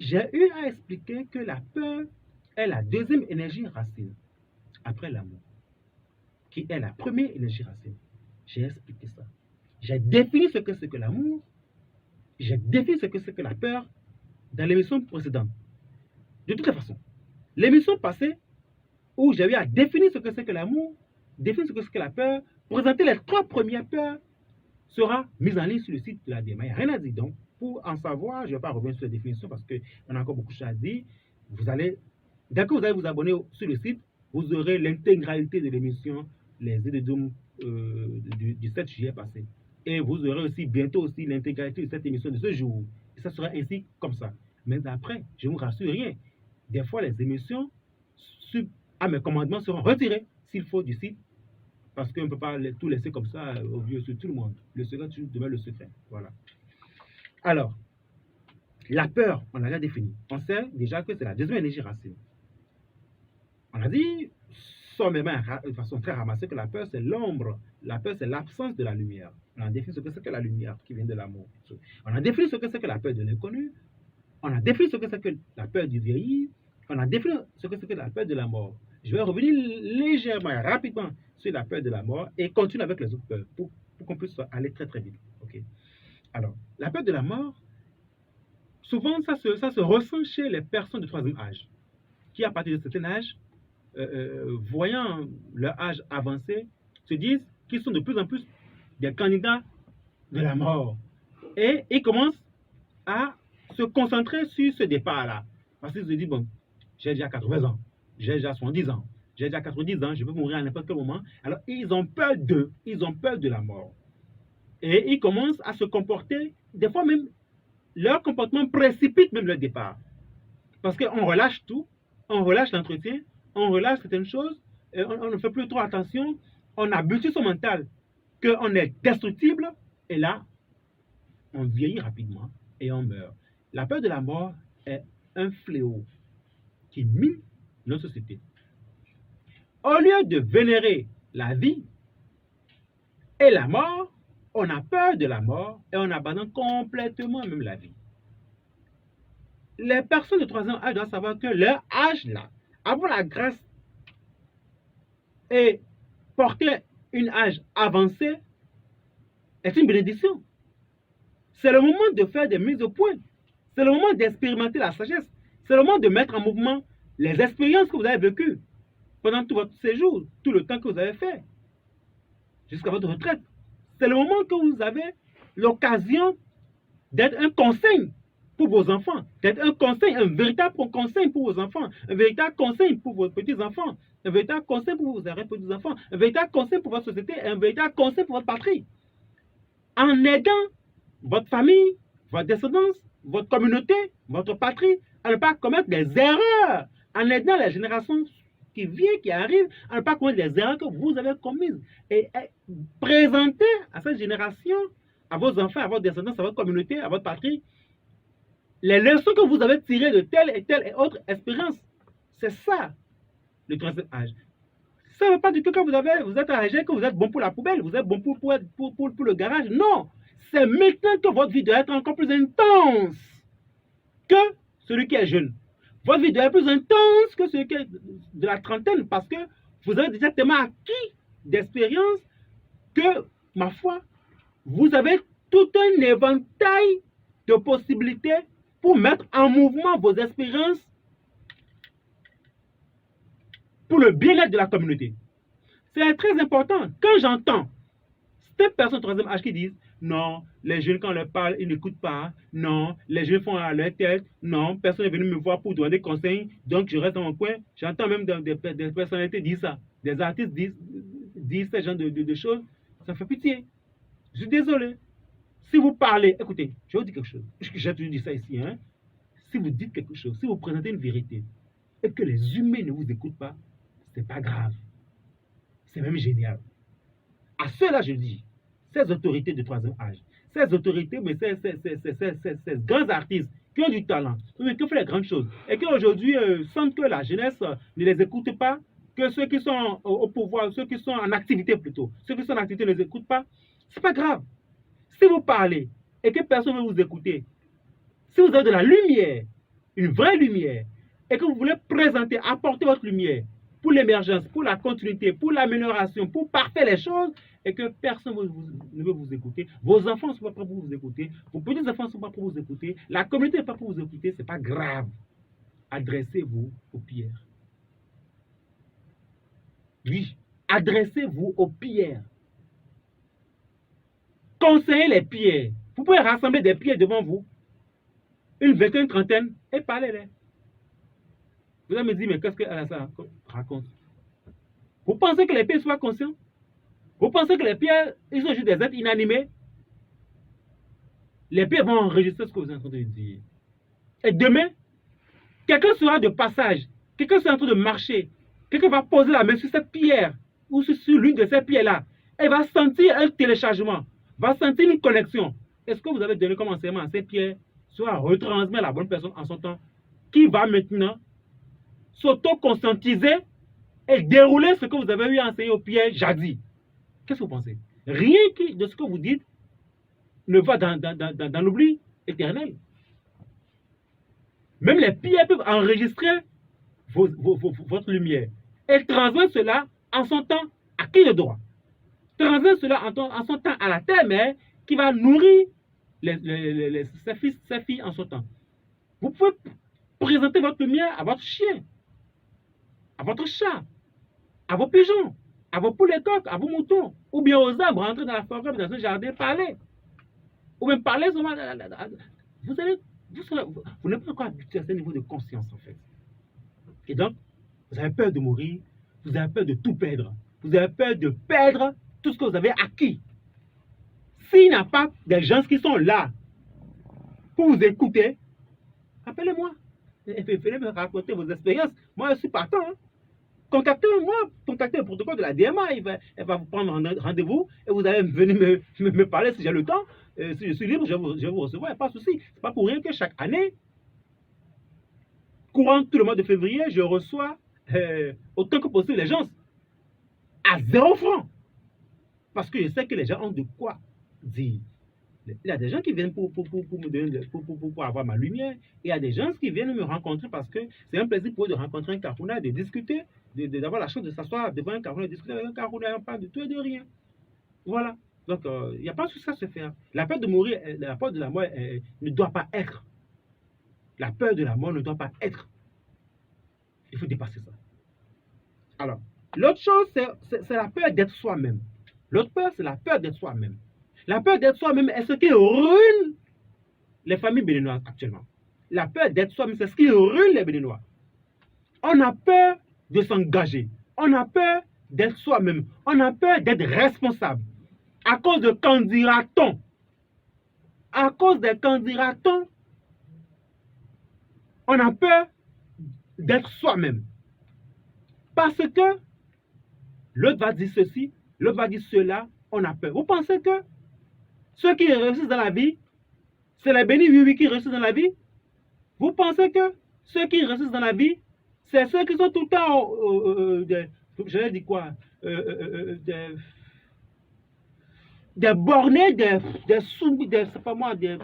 j'ai eu à expliquer que la peur est la deuxième énergie racine, après l'amour, qui est la première énergie racine. J'ai expliqué ça. J'ai défini ce que c'est que l'amour, j'ai défini ce que c'est que la peur dans l'émission précédente. De toute façon, l'émission passée, où j'ai eu à définir ce que c'est que l'amour, définir ce que c'est que la peur, présenter les trois premières peurs, sera mise en ligne sur le site de la DMA. Il n'y a rien à dire. Donc, pour en savoir, je ne vais pas revenir sur la définition parce qu'on a encore beaucoup de choses à dire. Vous allez, dès que vous allez vous abonner sur le site, vous aurez l'intégralité de l'émission Les idées de Doom du 7 juillet passé. Et vous aurez aussi bientôt aussi l'intégralité de cette émission de ce jour. Et ça sera ainsi comme ça. Mais après, je ne vous rassure rien. Des fois, les émissions à mes commandements seront retirées s'il faut du site parce qu'on ne peut pas tout laisser comme ça au vieux sur tout le monde. Le secret demeure le secret. Voilà. Alors, la peur, on l'a déjà défini. On sait déjà que c'est la deuxième énergie racine. On a dit, sommairement, de façon très ramassée, que la peur, c'est l'ombre. La peur, c'est l'absence de la lumière. On a défini ce que c'est que la lumière qui vient de l'amour. On a défini ce que c'est que la peur de l'inconnu. On a défini ce que c'est que la peur du vieillir. On a défini ce que c'est que la peur de la mort. Je vais revenir légèrement, rapidement sur la peur de la mort et continuer avec les autres peurs pour qu'on puisse aller très très vite. Okay. Alors, la peur de la mort, souvent ça se ressent chez les personnes de troisième âge qui, à partir de certain âge, voyant leur âge avancé, se disent qu'ils sont de plus en plus des candidats de la mort. Et ils commencent à se concentrer sur ce départ-là. Parce qu'ils se disent, bon, j'ai déjà 80 ans, j'ai déjà 70 ans, j'ai déjà 90 ans, je peux mourir à n'importe quel moment. Alors, ils ont peur d'eux, ils ont peur de la mort. Et ils commencent à se comporter, des fois même, leur comportement précipite même le départ. Parce qu'on relâche tout, on relâche l'entretien, on relâche certaines choses, on ne fait plus trop attention, on habitue son mental qu'on est destructible, et là, on vieillit rapidement et on meurt. La peur de la mort est un fléau qui mine notre société. Au lieu de vénérer la vie et la mort, on a peur de la mort et on abandonne complètement même la vie. Les personnes de troisième âge doivent savoir que leur âge là, avoir la grâce et porter un âge avancé est une bénédiction. C'est le moment de faire des mises au point. C'est le moment d'expérimenter la sagesse. C'est le moment de mettre en mouvement les expériences que vous avez vécues pendant tout votre séjour, tout le temps que vous avez fait, jusqu'à votre retraite. C'est le moment que vous avez l'occasion d'être un conseil pour vos enfants, d'être un conseil, un véritable conseil pour vos enfants, un véritable conseil pour vos petits-enfants, un véritable conseil pour vos arrière-petits-enfants, un véritable conseil pour votre société, un véritable conseil pour votre patrie. En aidant votre famille, votre descendance, votre communauté, votre patrie, à ne pas commettre des erreurs, en aidant les générations qui viennent, qui arrivent, à ne pas commettre les erreurs que vous avez commises. Et présenter à cette génération, à vos enfants, à votre descendance, à votre communauté, à votre patrie, les leçons que vous avez tirées de telle et autre expérience. C'est ça, le troisième âge. Ça ne veut pas dire que quand vous êtes âgé, que vous êtes bon pour la poubelle, vous êtes bon pour le garage. Non, c'est maintenant que votre vie doit être encore plus intense que celui qui est jeune. Votre vie doit être plus intense que celui qui est de la trentaine parce que vous avez déjà tellement acquis d'expérience que, ma foi, vous avez tout un éventail de possibilités pour mettre en mouvement vos expériences pour le bien-être de la communauté. C'est très important. Quand j'entends ces personnes de troisième âge qui disent non, les jeunes, quand on leur parle, ils n'écoutent pas. Non, les jeunes font à leur tête. Non, personne n'est venu me voir pour donner des conseils. Donc, je reste dans mon coin. J'entends même des personnalités dire ça. Des artistes disent ce genre de choses. Ça fait pitié. Je suis désolé. Si vous parlez, écoutez, je vais vous dire quelque chose. J'ai toujours dit ça ici. Hein? Si vous dites quelque chose, si vous présentez une vérité et que les humains ne vous écoutent pas, c'est pas grave. C'est même génial. À cela, je dis, ces autorités de troisième âge, ces autorités, mais ces grands artistes qui ont du talent, mais qui font les grandes choses, et qui aujourd'hui sentent que la jeunesse ne les écoute pas, que ceux qui sont au pouvoir, ceux qui sont en activité plutôt, ceux qui sont en activité ne les écoutent pas, c'est pas grave. Si vous parlez et que personne ne veut vous écouter, si vous avez de la lumière, une vraie lumière, et que vous voulez présenter, apporter votre lumière pour l'émergence, pour la continuité, pour l'amélioration, pour parfaire les choses, et que personne ne veut vous écouter, vos enfants ne sont pas prêts pour vous écouter, vos petits-enfants ne sont pas pour vous écouter, la communauté n'est pas pour vous écouter, ce n'est pas grave. Adressez-vous aux pierres. Oui, adressez-vous aux pierres. Conseillez les pierres. Vous pouvez rassembler des pierres devant vous, une vingtaine, trentaine, et parlez-les. Vous allez me dire, mais qu'est-ce que ça raconte? Vous pensez que les pierres soient conscients? Vous pensez que les pierres, ils sont juste des êtres inanimés? Les pierres vont enregistrer ce que vous êtes en train de dire. Et demain, quelqu'un sera de passage, quelqu'un sera en train de marcher, quelqu'un va poser la main sur cette pierre, ou sur l'une de ces pierres-là, et va sentir un téléchargement, va sentir une connexion. Est-ce que vous avez donné comme enseignement à ces pierres, soit retransmettre la bonne personne en son temps, qui va maintenant s'auto-conscientiser et dérouler ce que vous avez eu à enseigner aux pierres jadis? Qu'est-ce que vous pensez? Rien de ce que vous dites ne va dans l'oubli éternel. Même les pierres peuvent enregistrer votre lumière et transmettre cela en son temps à qui le droit? Transmettre cela en son temps à la terre-mère qui va nourrir ses filles en son temps. Vous pouvez présenter votre lumière à votre chien, à votre chat, à vos pigeons, à vos poulets coqs, à vos moutons, ou bien aux arbres, rentrer dans la forêt, dans un jardin, parler. Ou même parler seulement. Vous n'êtes pas encore habitué à ce niveau de conscience, en fait. Et donc, vous avez peur de mourir, vous avez peur de tout perdre. Vous avez peur de perdre tout ce que vous avez acquis. S'il n'y a pas des gens qui sont là pour vous écouter, appelez-moi. Venez me raconter vos expériences. Moi, je suis partant. Hein. Contactez-moi, contactez le protocole de la DMA, elle va vous prendre un rendez-vous et vous allez venir me parler si j'ai le temps. Si je suis libre, je vais vous recevoir, il n'y a pas de souci. Ce n'est pas pour rien que chaque année, courant tout le mois de février, je reçois autant que possible les gens à 0 francs. Parce que je sais que les gens ont de quoi dire. Il y a des gens qui viennent pour me donner, pour avoir ma lumière. Il y a des gens qui viennent me rencontrer parce que c'est un plaisir pour eux de rencontrer un Camerounais, de discuter, d'avoir la chance de s'asseoir devant un Camerounais, de discuter avec un Camerounais, on parle de tout et de rien. Voilà. Donc, il n'y a pas de souci à se faire. La peur de mourir, la peur de la mort ne doit pas être. La peur de la mort ne doit pas être. Il faut dépasser ça. Alors, l'autre chose, c'est la peur d'être soi-même. L'autre peur, c'est la peur d'être soi-même. La peur d'être soi-même est ce qui ruine les familles béninoises actuellement. La peur d'être soi-même, c'est ce qui ruine les Béninois. On a peur de s'engager. On a peur d'être soi-même. On a peur d'être responsable. À cause de candidatons. À cause des candidatons, on a peur d'être soi-même. Parce que l'autre va dire ceci, l'autre va dire cela, on a peur. Vous pensez que ceux qui réussissent dans la vie, c'est les bénis oui qui réussissent dans la vie? Vous pensez que ceux qui réussissent dans la vie, c'est ceux qui sont tout le temps, je vais dire quoi, des bornés, des soumis, c'est pas moi, des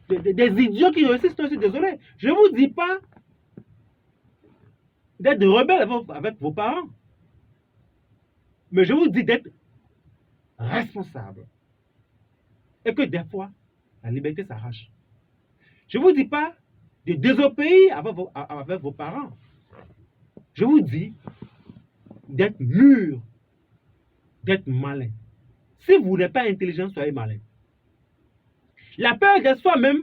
idiots qui réussissent, je suis désolé. Je ne vous dis pas d'être rebelle avec vos parents, mais je vous dis d'être responsable. Et que des fois, la liberté s'arrache. Je ne vous dis pas de désobéir avec vos parents. Je vous dis d'être mûr, d'être malin. Si vous n'êtes pas intelligent, soyez malin. La peur de soi-même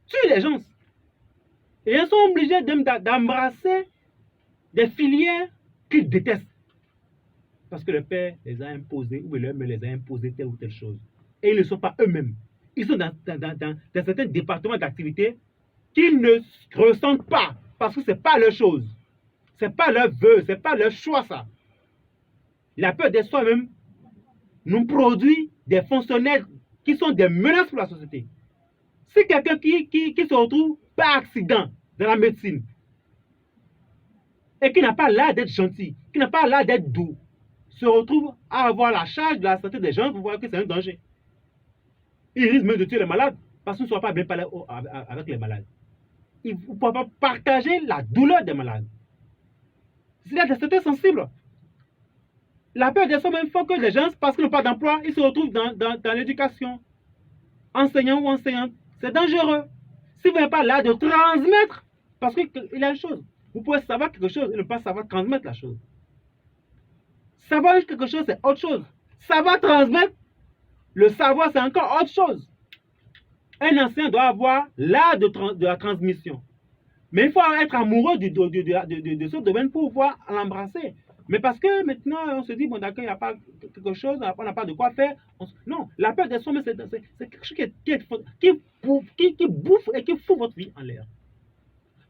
tue les gens. Et ils sont obligés d'embrasser des filières qu'ils détestent. Parce que le père les a imposés, ou leur mère les a imposés telle ou telle chose. Et ils ne sont pas eux-mêmes. Ils sont dans certains départements d'activité qu'ils ne ressentent pas. Parce que ce n'est pas leur chose. Ce n'est pas leur vœu, ce n'est pas leur choix, ça. La peur de soi-même nous produit des fonctionnaires qui sont des menaces pour la société. Si quelqu'un qui se retrouve par accident dans la médecine et qui n'a pas l'air d'être gentil, qui n'a pas l'air d'être doux, se retrouve à avoir la charge de la santé des gens, vous voyez que c'est un danger. Il risque même de tuer les malades parce qu'ils ne sont pas bien parlés avec les malades. Vous ne pouvez pas partager la douleur des malades. C'était sensible. La peur des sommes même font que les gens, parce qu'ils n'ont pas d'emploi, ils se retrouvent dans l'éducation. Enseignant ou enseignante, c'est dangereux. Si vous n'êtes pas là de transmettre, parce qu'il y a une chose, vous pouvez savoir quelque chose et ne pas savoir transmettre la chose. Savoir quelque chose, c'est autre chose. Savoir transmettre, le savoir, c'est encore autre chose. Un enseignant doit avoir l'art de la transmission. Mais il faut être amoureux de ce domaine pour pouvoir l'embrasser. Mais parce que maintenant, on se dit, bon d'accord, il n'y a pas quelque chose, on n'a pas de quoi faire. Non, la peur des sommes, c'est quelque chose qui bouffe et qui fout votre vie en l'air.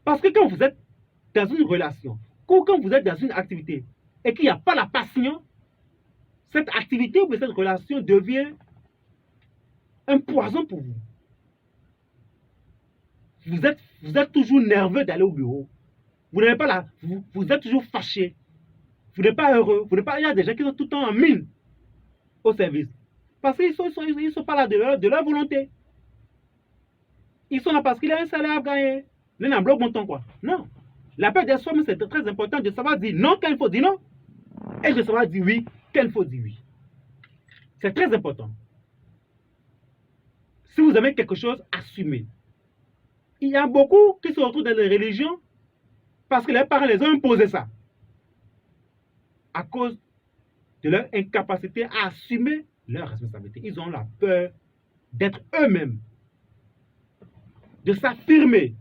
Parce que quand vous êtes dans une relation, ou quand vous êtes dans une activité, et qu'il n'y a pas la passion, cette activité ou cette relation devient un poison pour vous. Vous êtes toujours nerveux d'aller au bureau. Vous n'avez pas là, vous êtes toujours fâché. Vous n'êtes pas heureux. Il y a des gens qui sont tout le temps en mine au service. Parce qu'ils ne sont pas là de leur volonté. Ils sont là parce qu'il y a un salaire à gagner. Ils n'en bloquent mon temps, quoi. Non. La paix des sommes, c'est très important de savoir dire non quand il faut dire non. Et de savoir dire oui quand il faut dire oui. C'est très important. Si vous avez quelque chose, assumez. Il y a beaucoup qui se retrouvent dans les religions parce que les parents les ont imposé ça. À cause de leur incapacité à assumer leurs responsabilités. Ils ont la peur d'être eux-mêmes, de s'affirmer.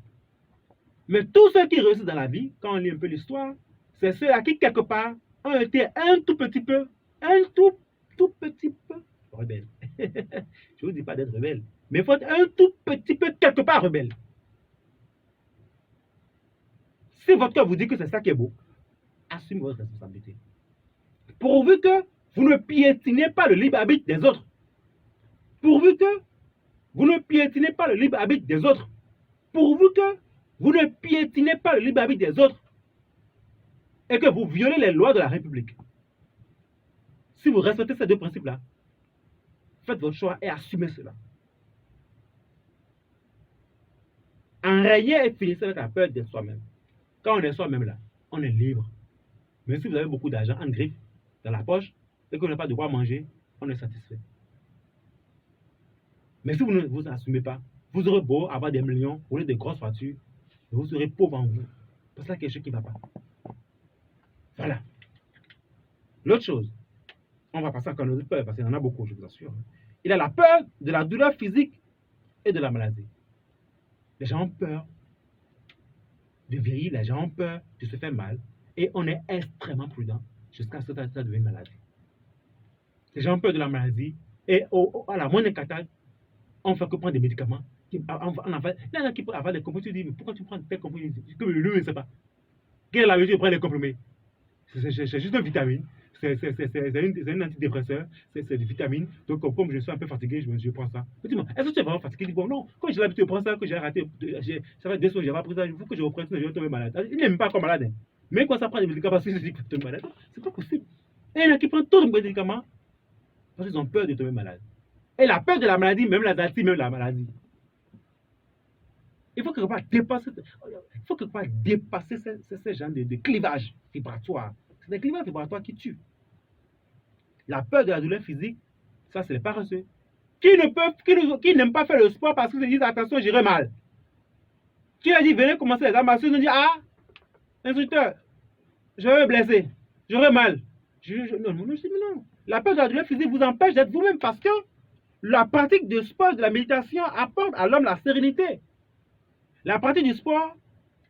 Mais tous ceux qui réussissent dans la vie, quand on lit un peu l'histoire, c'est ceux-là qui, quelque part, ont été un tout petit peu rebelles. Je ne vous dis pas d'être rebelle, mais il faut être un tout petit peu, quelque part, rebelle. Si votre cœur vous dit que c'est ça qui est beau, assumez votre responsabilité. Pourvu que vous ne piétinez pas le libre arbitre des autres. Pourvu que vous ne piétinez pas le libre arbitre des autres. Pourvu que vous ne piétinez pas le libre arbitre des autres. Et que vous violez les lois de la République. Si vous respectez ces deux principes-là, faites votre choix et assumez cela. Enrayez et finissez avec la peur de soi-même. Quand on est soi-même là, on est libre. Mais si vous avez beaucoup d'argent en griffe, dans la poche, et que vous n'avez pas de quoi manger, on est satisfait. Mais si vous ne vous assumez pas, vous aurez beau avoir des millions, rouler des grosses voitures, mais vous serez pauvre en vous. Parce que c'est quelque chose qui ne va pas. Voilà. L'autre chose, on va passer encore à notre peur, parce qu'il y en a beaucoup, je vous assure. Il a la peur de la douleur physique et de la maladie. Les gens ont peur de vieillir, les gens ont peur de se faire mal, et on est extrêmement prudent jusqu'à ce que ça devienne maladie. Les gens ont peur de la maladie, et à la moindre catastrophe, on ne fait que prendre des médicaments. Il y en a qui peuvent avoir des comprimés, tu dis, mais pourquoi tu prends tel comprimé? Comme le ne sait pas. Quelle est la raison de prendre les comprimés? C'est juste une vitamine, c'est un antidépresseur, c'est des vitamines. Donc, comme je suis un peu fatigué, je prends ça. Dis-moi, est-ce que tu es vraiment fatigué? Dis, bon, non, quand j'ai l'habitude de prendre ça, que j'ai arrêté, ça fait 2 semaines, j'ai pas pris ça, il faut que je reprenne ça, je vais tomber malade. Il n'aime pas comme malade. Hein. Mais quand ça prend des médicaments, parce qu'il se dit que tu es malade, c'est pas possible. Et il y en a qui prennent tous les médicaments parce qu'ils ont peur de tomber malade. Et la peur de la maladie, même la maladie, même la maladie. Il faut quelque part dépasser ce genre de clivage vibratoire. C'est des clivages vibratoires qui tuent. La peur de la douleur physique, ça c'est les paresseux. Qui n'aiment pas faire le sport parce qu'ils se disent attention, j'irai mal. Tu leur dis venez commencer les arts martiaux, ils disent ah, instructeur, je vais me blesser, j'aurai mal. Non. La peur de la douleur physique vous empêche d'être vous-même parce que la pratique du sport, de la méditation apporte à l'homme la sérénité. La pratique du sport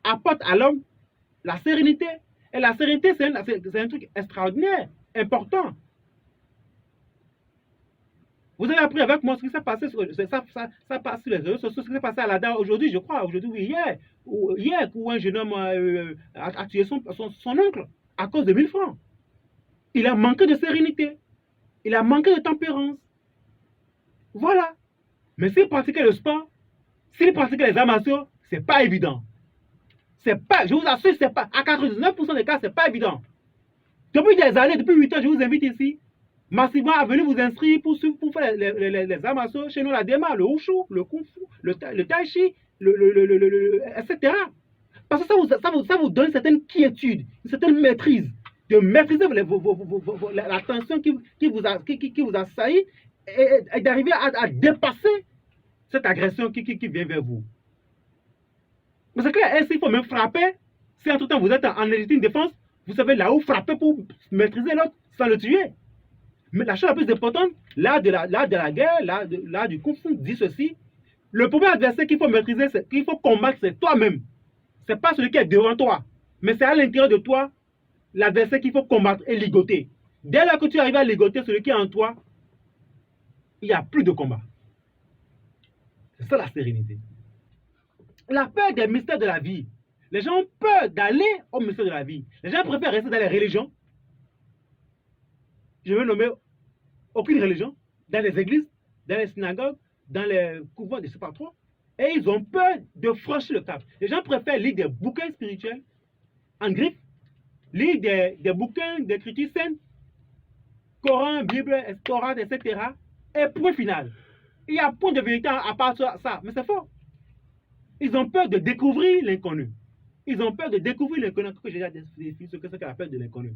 apporte à l'homme la sérénité. Et la sérénité, c'est un truc extraordinaire, important. Vous avez appris avec moi ce qui s'est passé ça passe sur les réseaux sociaux, ce qui s'est passé à la DAO aujourd'hui, je crois, aujourd'hui, oui, hier, où un jeune homme a tué son oncle à cause de 1000 francs. Il a manqué de sérénité. Il a manqué de tempérance. Voilà. Mais s'il pratiquait le sport, s'il pratiquait les arts martiaux, c'est pas évident. C'est pas, je vous assure, c'est pas, à 99% des cas, c'est pas évident. Depuis des années, depuis 8 ans, je vous invite ici, massivement à venir vous inscrire pour faire les arts martiaux chez nous, la DEMA, le Wushu, le Kung Fu, le Tai Chi, etc. Parce que ça vous donne une certaine quiétude, une certaine maîtrise, de maîtriser la tension qui vous assaillit et d'arriver à dépasser cette agression qui vient vers vous. Mais c'est clair, il faut même frapper. Si entre-temps vous êtes en légitime défense, vous savez là où frapper pour maîtriser l'autre sans le tuer. Mais la chose la plus importante, là de la guerre, là du conflit, dit ceci, le premier adversaire qu'il faut maîtriser, qu'il faut combattre, c'est toi-même. Ce n'est pas celui qui est devant toi, mais c'est à l'intérieur de toi, l'adversaire qu'il faut combattre et ligoter. Dès lors que tu arrives à ligoter celui qui est en toi, il n'y a plus de combat. C'est ça la sérénité. La peur des mystères de la vie. Les gens ont peur d'aller au mystère de la vie. Les gens préfèrent rester dans les religions. Je vais nommer aucune religion. Dans les églises, dans les synagogues, dans les couvents, je ne sais pas trop. Et ils ont peur de franchir le cap. Les gens préfèrent lire des bouquins spirituels en griffe, lire des bouquins d'écriture saine, Coran, Bible, Torah, etc. Et point final. Il y a point de vérité à part ça. Mais c'est faux. Ils ont peur de découvrir l'inconnu. Ils ont peur de découvrir l'inconnu, que j'ai déjà défini ce que c'est que la peur de l'inconnu.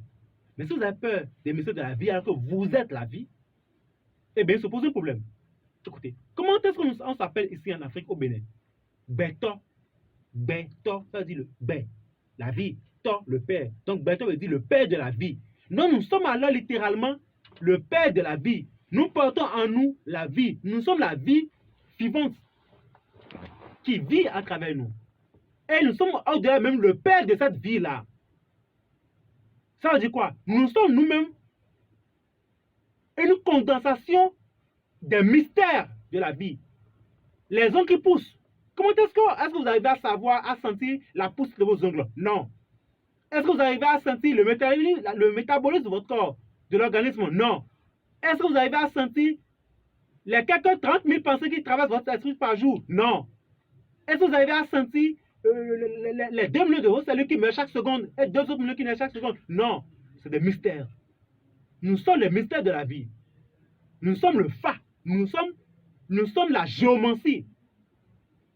Mais si vous avez peur des mystères de la vie alors que vous êtes la vie, eh bien, il se pose un problème. Écoutez, comment est-ce qu'on s'appelle ici en Afrique, au Bénin? Beto. Beto, ça veut dire le bé. La vie. To, le père. Donc, Beto veut dire le père de la vie. Nous sommes alors littéralement le père de la vie. Nous portons en nous la vie. Nous sommes la vie vivante qui vit à travers nous. Et nous sommes au-delà même le père de cette vie-là. Ça veut dire quoi? Nous sommes nous-mêmes une condensation des mystères de la vie. Les ongles qui poussent. Comment est-ce que vous arrivez à savoir, à sentir la pousse de vos ongles? Non. Est-ce que vous arrivez à sentir le métabolisme de votre corps, de l'organisme? Non. Est-ce que vous arrivez à sentir les quelques 30 000 pensées qui traversent votre esprit par jour? Non. Est-ce que vous arrivez à sentir les 2 millions de vos cellules qui meurent chaque seconde et 2 autres millions qui meurent chaque seconde? Non. C'est des mystères. Nous sommes les mystères de la vie. Nous sommes le fa. Nous sommes la géomancie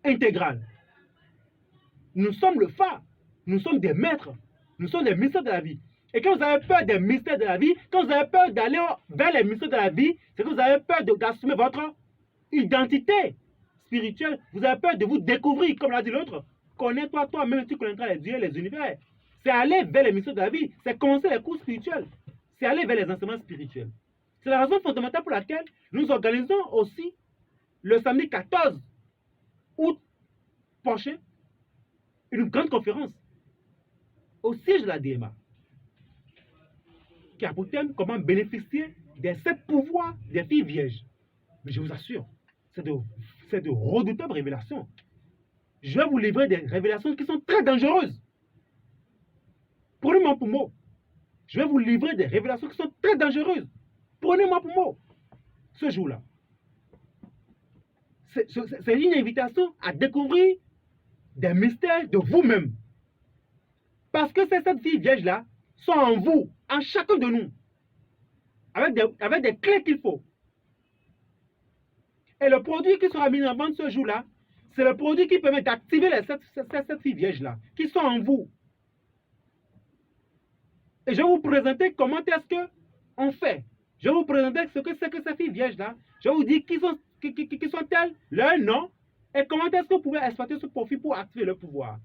intégrale. Nous sommes le fa. Nous sommes des maîtres. Nous sommes des mystères de la vie. Et quand vous avez peur des mystères de la vie, quand vous avez peur d'aller vers les mystères de la vie, c'est que vous avez peur d'assumer votre identité spirituelle. Vous avez peur de vous découvrir, comme l'a dit l'autre. Connais-toi toi-même, tu connaîtras les dieux et les univers. C'est aller vers les mystères de la vie. C'est commencer les cours spirituels. C'est aller vers les enseignements spirituels. C'est la raison fondamentale pour laquelle nous organisons aussi le samedi 14 août prochain une grande conférence au siège de la DMA qui a pour thème comment bénéficier des 7 pouvoirs des filles vierges. Mais je vous assure, c'est de redoutables révélations. Je vais vous livrer des révélations qui sont très dangereuses. Prenez-moi pour mot. Je vais vous livrer des révélations qui sont très dangereuses. Prenez-moi pour mot. Ce jour-là. C'est une invitation à découvrir des mystères de vous-même. Parce que ces 7 filles vierges-là sont en vous, en chacun de nous. Avec des clés qu'il faut. Et le produit qui sera mis en vente ce jour-là, c'est le produit qui permet d'activer ces 7 filles vierges-là, qui sont en vous. Et je vais vous présenter comment est-ce qu'on fait. Je vais vous présenter ce que c'est que ces filles vierges-là. Je vais vous dire qui sont-elles, leur nom, et comment est-ce que vous pouvez exploiter ce profit pour activer le pouvoir.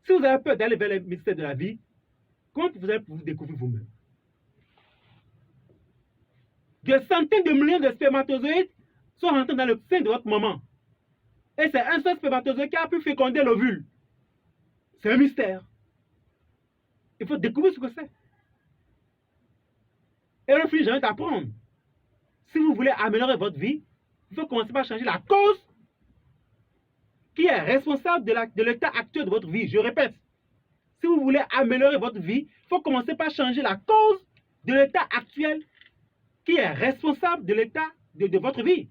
Si vous avez peur d'aller vers les mystères de la vie, comment vous allez vous découvrir vous-même? Des centaines de millions de spermatozoïdes sont rentrés dans le sein de votre maman. Et c'est un seul spermatozoïde qui a pu féconder l'ovule. C'est un mystère. Il faut découvrir ce que c'est. Et le fil, j'ai envie d'apprendre. Si vous voulez améliorer votre vie, il faut commencer par changer la cause qui est responsable de l'état actuel de votre vie. Je répète, si vous voulez améliorer votre vie, il faut commencer par changer la cause de l'état actuel qui est responsable de l'état de votre vie.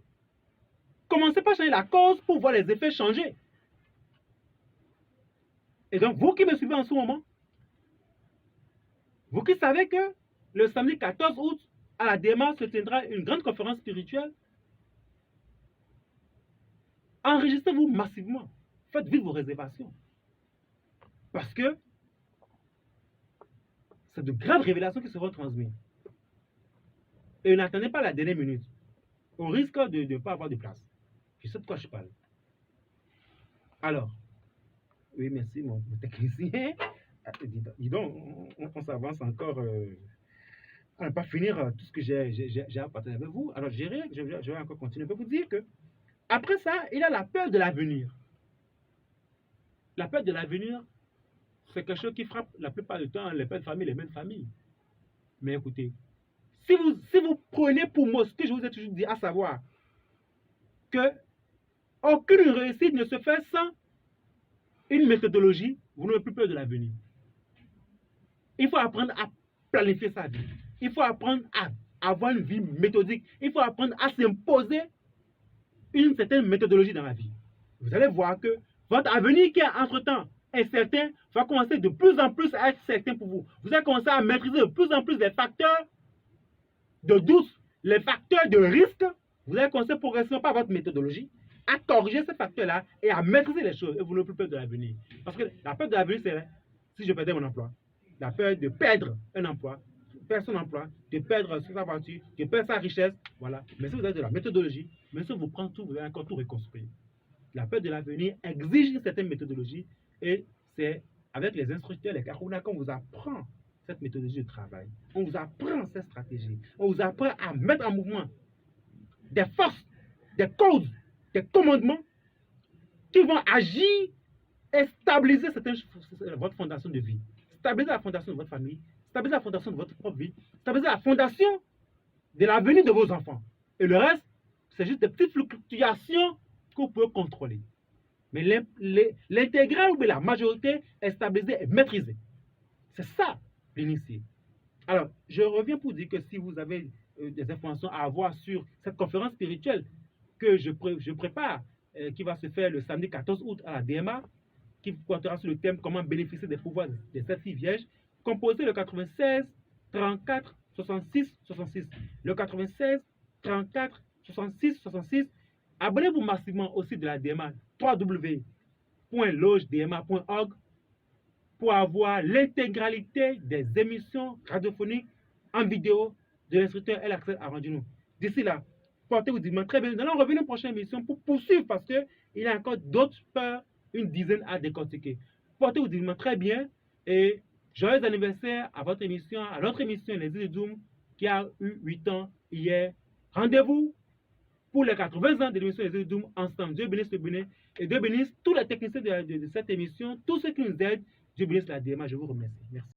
Commencez par changer la cause pour voir les effets changer. Et donc, vous qui me suivez en ce moment, vous qui savez que le samedi 14 août, à la DMA se tiendra une grande conférence spirituelle, enregistrez-vous massivement. Faites vite vos réservations. Parce que c'est de graves révélations qui seront transmises. Et n'attendez pas la dernière minute, au risque de ne pas avoir de place. Je sais de quoi je parle. Alors, oui, merci, mon technicien. Dis donc, on s'avance encore à ne pas finir tout ce que j'ai à partager avec vous. Alors, je vais encore continuer. Je vais vous dire que, après ça, il a la peur de l'avenir. La peur de l'avenir, c'est quelque chose qui frappe la plupart du temps les pères de famille, les mêmes familles. Mais écoutez, si vous prenez pour moi ce que je vous ai toujours dit, à savoir que aucune réussite ne se fait sans une méthodologie, vous n'aurez plus peur de l'avenir. Il faut apprendre à planifier sa vie. Il faut apprendre à avoir une vie méthodique. Il faut apprendre à s'imposer une certaine méthodologie dans la vie. Vous allez voir que votre avenir qui est entre-temps incertain va commencer de plus en plus à être certain pour vous. Vous allez commencer à maîtriser de plus en plus les facteurs de doute, les facteurs de risque. Vous allez commencer progressivement par votre méthodologie à corriger ces facteurs-là et à maîtriser les choses. Et vous n'aurez plus peur de l'avenir. Parce que la peur de l'avenir, c'est si je perdais mon emploi. La peur de perdre un emploi, perdre son emploi, de perdre sa voiture, de perdre sa richesse. Voilà. Mais si vous avez de la méthodologie, même si vous prenez tout, vous allez encore tout reconstruire. La peur de l'avenir exige une certaine méthodologie et c'est avec les instructeurs, les Karuna, qu'on vous apprend cette méthodologie de travail. On vous apprend cette stratégie. On vous apprend à mettre en mouvement des forces, des causes, des commandements qui vont agir et stabiliser votre fondation de vie. Stabiliser la fondation de votre famille, stabiliser la fondation de votre propre vie, stabiliser la fondation de l'avenir de vos enfants. Et le reste, c'est juste des petites fluctuations que vous pouvez contrôler. Mais l'intégral ou la majorité est stabilisée et maîtrisée. C'est ça l'initié. Alors, je reviens pour dire que si vous avez des informations à avoir sur cette conférence spirituelle que je prépare, qui va se faire le samedi 14 août à la DMA, qui portera sur le thème comment bénéficier des pouvoirs des 7 filles vierges, composez le 96 34 66 66. Le 96 34 66 66. Abonnez-vous massivement au site de la DMA www.logedma.org pour avoir l'intégralité des émissions radiophoniques en vidéo de l'instructeur El Axel Arandino. D'ici là, portez-vous dimanche très bien. Nous allons revenir à une prochaine émission pour poursuivre parce qu'il y a encore d'autres peurs, une dizaine à décortiquer. Portez-vous dimanche très bien et joyeux anniversaire à votre émission, à notre émission Les Îles Doom qui a eu 8 ans hier. Rendez-vous pour les 80 ans de l'émission Les Îles Doom ensemble. Dieu bénisse le Bénin et Dieu bénisse tous les techniciens de cette émission, tous ceux qui nous aident. Dieu bénisse la DMA. Je vous remercie. Merci.